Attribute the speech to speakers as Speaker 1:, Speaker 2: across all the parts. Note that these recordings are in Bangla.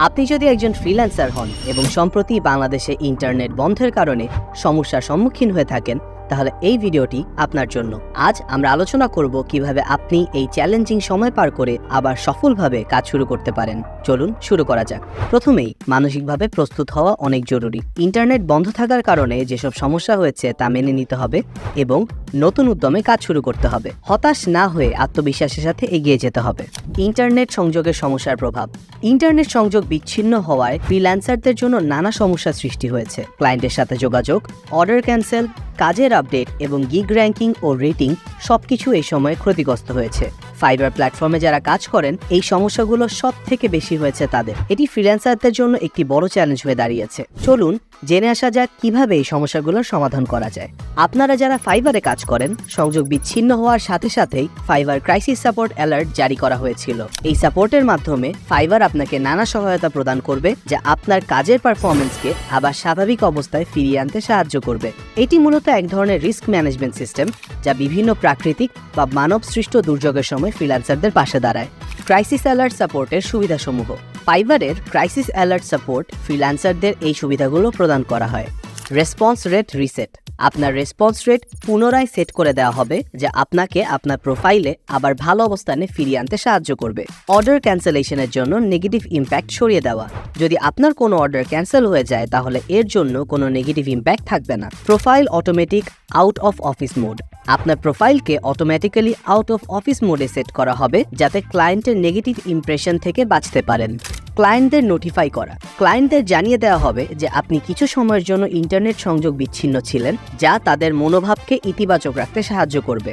Speaker 1: আপনি যদি একজন ফ্রিল্যান্সার হন এবং সম্প্রতি বাংলাদেশে ইন্টারনেট বন্ধের কারণে সমস্যার সম্মুখীন হয়ে থাকেন, তাহলে এই ভিডিওটি আপনার জন্য। আজ আমরা আলোচনা করব কিভাবে আপনি এই চ্যালেঞ্জিং সময় পার করে আবার সফলভাবে কাজ শুরু করতে পারেন। চলুন শুরু করা যাক। প্রথমেই মানসিকভাবে প্রস্তুত হওয়া অনেক জরুরি। ইন্টারনেট বন্ধ থাকার কারণে যেসব সমস্যা হয়েছে তা মেনে নিতে হবে এবং নতুন উদ্যমে কাজ শুরু করতে হবে। হতাশ না হয়ে আত্মবিশ্বাসের সাথে এগিয়ে যেতে হবে। ইন্টারনেট সংযোগের সমস্যার প্রভাব। ইন্টারনেট সংযোগ বিচ্ছিন্ন হওয়ায় ফ্রিল্যান্সারদের জন্য নানা সমস্যার সৃষ্টি হয়েছে। ক্লায়েন্টের সাথে যোগাযোগ, অর্ডার ক্যান্সেল, কাজের আপডেট এবং গিগ র্যাঙ্কিং ও রেটিং সবকিছু এই সময়ে ক্ষতিগ্রস্ত হয়েছে। ফাইবার প্ল্যাটফর্মে যারা কাজ করেন, এই সমস্যাগুলো সব থেকে বেশি হয়েছে তাদের। এটি ফ্রিল্যান্সারদের জন্য একটি বড় চ্যালেঞ্জ হয়ে দাঁড়িয়েছে। চলুন জেনে আসা যাক কিভাবে এই সমস্যাগুলোর সমাধান করা যায়। আপনারা যারা ফাইবারে কাজ করেন, সংযোগ বিচ্ছিন্ন হওয়ার সাথে সাথেই ফাইবার ক্রাইসিস সাপোর্ট অ্যালার্ট জারি করা হয়েছিল। এই সাপোর্টের মাধ্যমে ফাইবার আপনাকে নানা সহায়তা প্রদান করবে, যা আপনার কাজের পারফরমেন্সকে আবার স্বাভাবিক অবস্থায় ফিরিয়ে আনতে সাহায্য করবে। এটি মূলত এক ধরনের রিস্ক ম্যানেজমেন্ট সিস্টেম, যা বিভিন্ন প্রাকৃতিক বা মানব সৃষ্ট দুর্যোগের সময় ফ্রিল্যান্সারদের পাশে দাঁড়ায়। ক্রাইসিস অ্যালার্ট সাপোর্টের সুবিধাসমূহ। ফাইবারের ক্রাইসিস অ্যালার্ট সাপোর্ট ফ্রিল্যান্সারদের এই সুবিধাগুলো প্রদান করা হয়। Response rate reset. আপনার রেসপন্স রেট পুনরায় সেট করে দেওয়া হবে, যা আপনাকে আপনার প্রোফাইলে আবার ভালো অবস্থানে ফিরিয়ে আনতে সাহায্য করবে। অর্ডার ক্যান্সেলেশনের জন্য নেগেটিভ ইম্প্যাক্ট সরিয়ে দেওয়া। যদি আপনার কোনো অর্ডার ক্যান্সেল হয়ে যায়, তাহলে এর জন্য কোনো নেগেটিভ ইম্প্যাক্ট থাকবে না। Profile automatic out of office mode. আপনার প্রোফাইলকে অটোমেটিক্যালি আউট অফ অফিস মোডে সেট করা হবে, যাতে ক্লায়েন্টের নেগেটিভ ইমপ্রেশন থেকে বাঁচতে পারেন। ক্লায়েন্টদের নোটিফাই করা। ক্লায়েন্টদের জানিয়ে দেওয়া হবে যে আপনি কিছু সময়ের জন্য ইন্টারনেট সংযোগ বিচ্ছিন্ন ছিলেন, যা তাদের মনোভাবকে ইতিবাচক রাখতে সাহায্য করবে।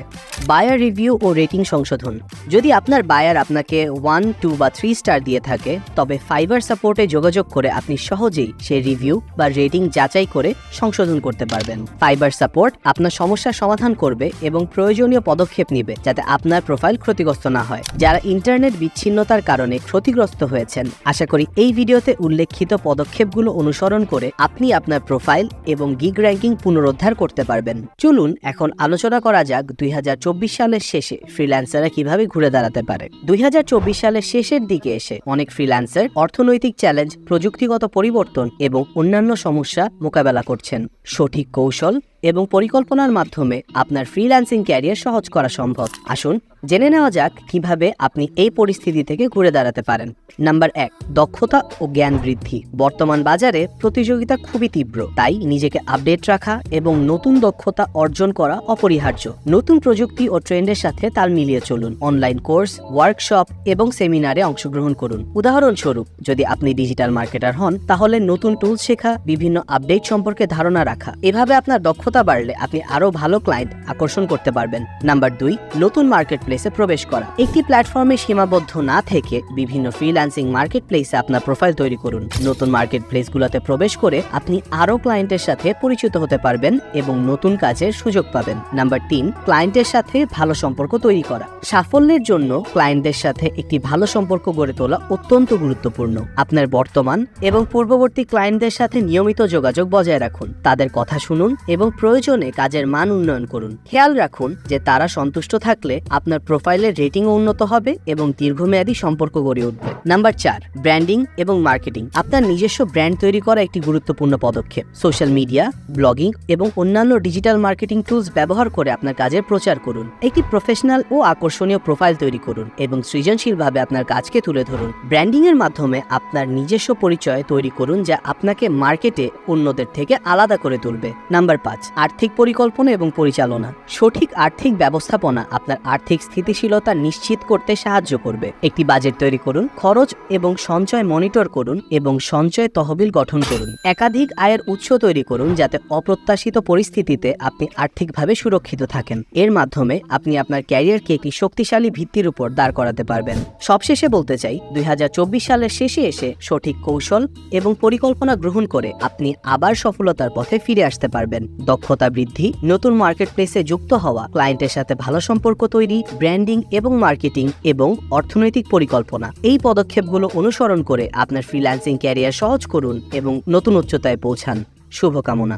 Speaker 1: বায়ার রিভিউ ও রেটিং সংশোধন। যদি আপনার বায়ার আপনাকে 1, 2 বা 3 স্টার দিয়ে থাকে, তবে ফাইবার সাপোর্টে যোগাযোগ করে আপনি সহজেই সেই রিভিউ বা রেটিং যাচাই করে সংশোধন করতে পারবেন। ফাইবার সাপোর্ট আপনার সমস্যার সমাধান করবে এবং প্রয়োজনীয় পদক্ষেপ নেবে, যাতে আপনার প্রোফাইল ক্ষতিগ্রস্ত না হয়। যারা ইন্টারনেট বিচ্ছিন্নতার কারণে ক্ষতিগ্রস্ত হয়েছেন, আশা করি এই ভিডিওতে উল্লেখিত পদক্ষেপগুলো অনুসরণ করে আপনি আপনার প্রোফাইল এবং গিগ র্যাঙ্কিং পুনরুদ্ধার করতে পারবেন। চলুন এখন আলোচনা করা যাক 2024 সালের শেষে ফ্রিল্যান্সাররা কিভাবে ঘুরে দাঁড়াতে পারে। 2024 সালের শেষের দিকে এসে অনেক ফ্রিল্যান্সার অর্থনৈতিক চ্যালেঞ্জ, প্রযুক্তিগত পরিবর্তন এবং অন্যান্য সমস্যা মোকাবেলা করছেন। সঠিক কৌশল এবং পরিকল্পনার মাধ্যমে আপনার ফ্রিল্যান্সিং ক্যারিয়ার সহজ করা সম্ভব। আসুন জেনে নেওয়া যাক কিভাবে আপনি এই পরিস্থিতি থেকে ঘুরে দাঁড়াতে পারেন। নাম্বার 1, দক্ষতা ও জ্ঞান বৃদ্ধি। বর্তমান বাজারে প্রতিযোগিতা খুবই তীব্র, তাই নিজেকে আপডেট রাখা এবং নতুন দক্ষতা অর্জন করা অপরিহার্য। নতুন প্রযুক্তি ও ট্রেন্ডের সাথে তাল মিলিয়ে চলুন। অনলাইন কোর্স, ওয়ার্কশপ এবং সেমিনারে অংশগ্রহণ করুন। উদাহরণস্বরূপ, যদি আপনি ডিজিটাল মার্কেটার হন, তাহলে নতুন টুল শেখা, বিভিন্ন আপডেট সম্পর্কে ধারণা রাখা। এভাবে আপনার দক্ষতা বাড়লে আপনি আরো ভালো ক্লায়েন্ট আকর্ষণ করতে পারবেন। নাম্বার 2, নতুন মার্কেট প্লেসে প্রবেশ করা। একটি প্ল্যাটফর্মে সীমাবদ্ধ না থেকে বিভিন্ন ফ্রিল্যান্সিং মার্কেট প্লেসে আপনার প্রোফাইল তৈরি করুন। নতুন মার্কেট প্লেসগুলোতে প্রবেশ করে আপনি আরো ক্লায়েন্টের সাথে পরিচিত হতে পারবেন এবং নতুন কাজের সুযোগ পাবেন। নাম্বার 3, ক্লায়েন্টের সাথে ভালো সম্পর্ক তৈরি করা। সাফল্যের জন্য ক্লায়েন্টদের সাথে একটি ভালো সম্পর্ক গড়ে তোলা অত্যন্ত গুরুত্বপূর্ণ। আপনার বর্তমান এবং পূর্ববর্তী ক্লায়েন্টদের সাথে নিয়মিত যোগাযোগ বজায় রাখুন। তাদের কথা শুনুন এবং প্রয়োজনে কাজের মান উন্নয়ন করুন। খেয়াল রাখুন যে তারা সন্তুষ্ট থাকলে আপনার প্রোফাইলের রেটিংও উন্নত হবে এবং দীর্ঘমেয়াদী সম্পর্ক গড়ে উঠবে। নাম্বার 4, ব্র্যান্ডিং এবং মার্কেটিং। আপনার নিজস্ব ব্র্যান্ড তৈরি করা একটি গুরুত্বপূর্ণ পদক্ষেপ। সোশ্যাল মিডিয়া, ব্লগিং এবং অন্যান্য ডিজিটাল মার্কেটিং টুলস ব্যবহার করে আপনার কাজের প্রচার করুন। একটি প্রফেশনাল ও আকর্ষণীয় প্রোফাইল তৈরি করুন এবং সৃজনশীলভাবে আপনার কাজকে তুলে ধরুন। ব্র্যান্ডিং এর মাধ্যমে আপনার নিজস্ব পরিচয় তৈরি করুন, যা আপনাকে মার্কেটে অন্যদের থেকে আলাদা করে তুলবে। নাম্বার 5, আর্থিক পরিকল্পনা এবং পরিচালনা। সঠিক আর্থিক ব্যবস্থাপনা আপনার আর্থিক স্থিতিশীলতা নিশ্চিত করতে সাহায্য করবে। একটি বাজেট তৈরি করুন, খরচ এবং সঞ্চয় মনিটর করুন এবং সঞ্চয় তহবিল গঠন করুন। একাধিক আয়ের উৎস তৈরি করুন, যাতে অপ্রত্যাশিত পরিস্থিতিতে আপনি আর্থিকভাবে সুরক্ষিত থাকেন। এর মাধ্যমে আপনি আপনার ক্যারিয়ারকে একটি শক্তিশালী ভিত্তির উপর দাঁড় করাতে পারবেন। সবশেষে বলতে চাই, 2024 সালের শেষে এসে সঠিক কৌশল এবং পরিকল্পনা গ্রহণ করে আপনি আবার সফলতার পথে ফিরে আসতে পারবেন। দক্ষতা বৃদ্ধি, নতুন মার্কেট প্লেসে যুক্ত হওয়া, ক্লায়েন্টের সাথে ভালো সম্পর্ক তৈরি, ব্র্যান্ডিং এবং মার্কেটিং এবং অর্থনৈতিক পরিকল্পনা, এই পদক্ষেপগুলো অনুসরণ করে আপনার ফ্রিল্যান্সিং ক্যারিয়ার সহজ করুন এবং নতুন উচ্চতায় পৌঁছান। শুভকামনা।